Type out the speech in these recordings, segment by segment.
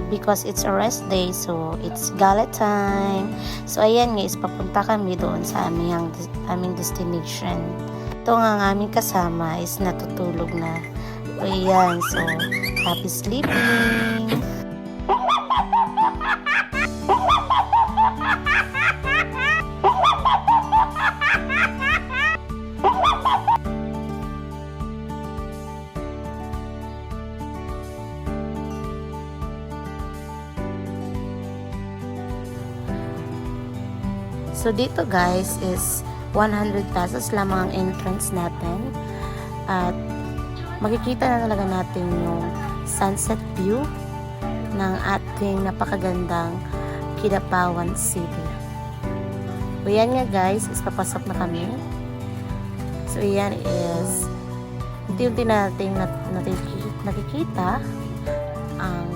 because it's a rest day, so it's gala time. So ayan guys, papunta kami doon sa aming destination. Ito nga ang aming kasama is natutulog na. Ayan, so happy sleeping. So dito guys is 100 pesos lamang ang entrance natin. At makikita na talaga natin yung sunset view ng ating napakagandang Kidapawan City. So yan nga guys, is papasok na kami. So yan is unti-unti natin nakikita ang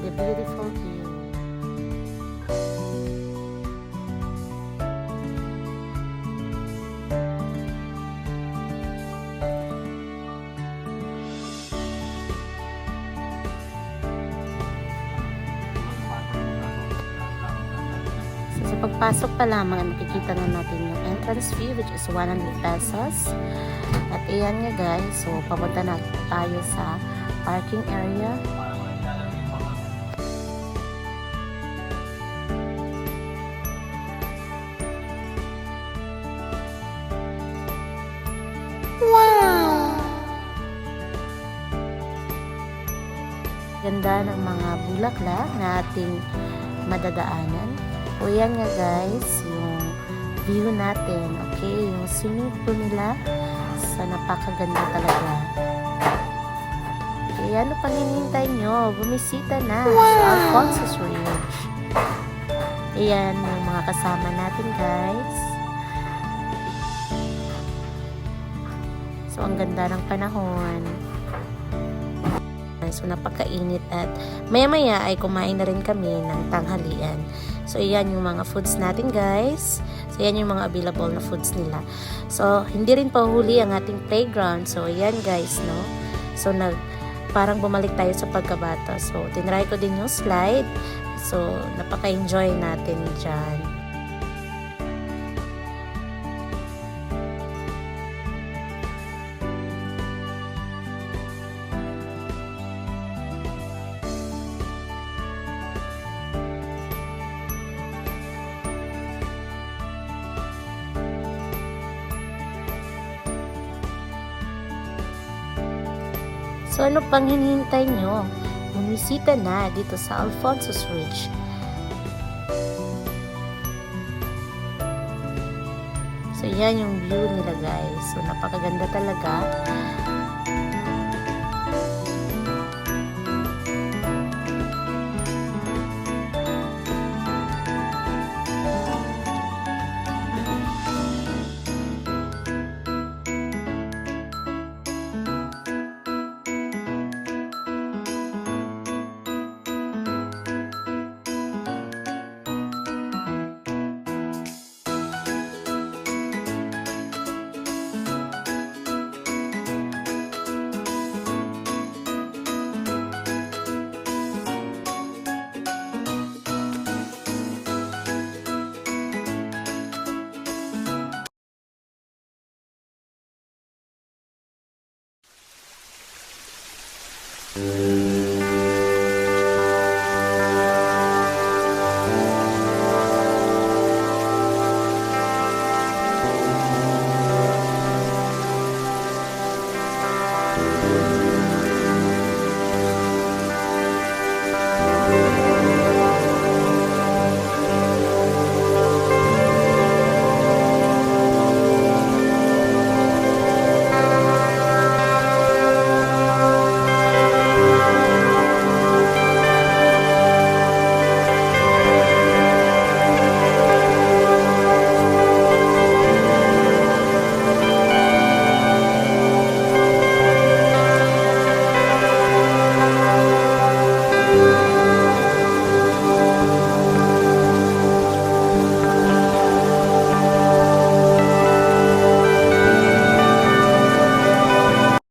the beautiful view. So, sa pagpasok pa lamang, makikita na natin yung entrance fee, which is 100 pesos. At ayan nga guys, so papunta na tayo sa parking area. Wow! Ganda ng mga bulaklak na ating madadaanan. O yan nga guys, yung view natin, okay, yung swimming pool nila, sa napakaganda talaga. Okay, ano pang hinihintay nyo? Bumisita na sa Alfonso's Ridge. Ayan yung mga kasama natin guys. So ang ganda ng panahon. So napakainit at maya-maya ay kumain na rin kami ng tanghalian. So ayan yung mga foods natin guys. So ayan yung mga available na foods nila. So hindi rin pahuli ang ating playground. So ayan guys, no. So parang bumalik tayo sa pagkabata. So tinry ko din yung slide. So napaka-enjoy natin dyan. So ano pang hinihintay nyo? Bumisita na dito sa Alfonso's Ridge. So yan yung view nila guys. So napakaganda talaga.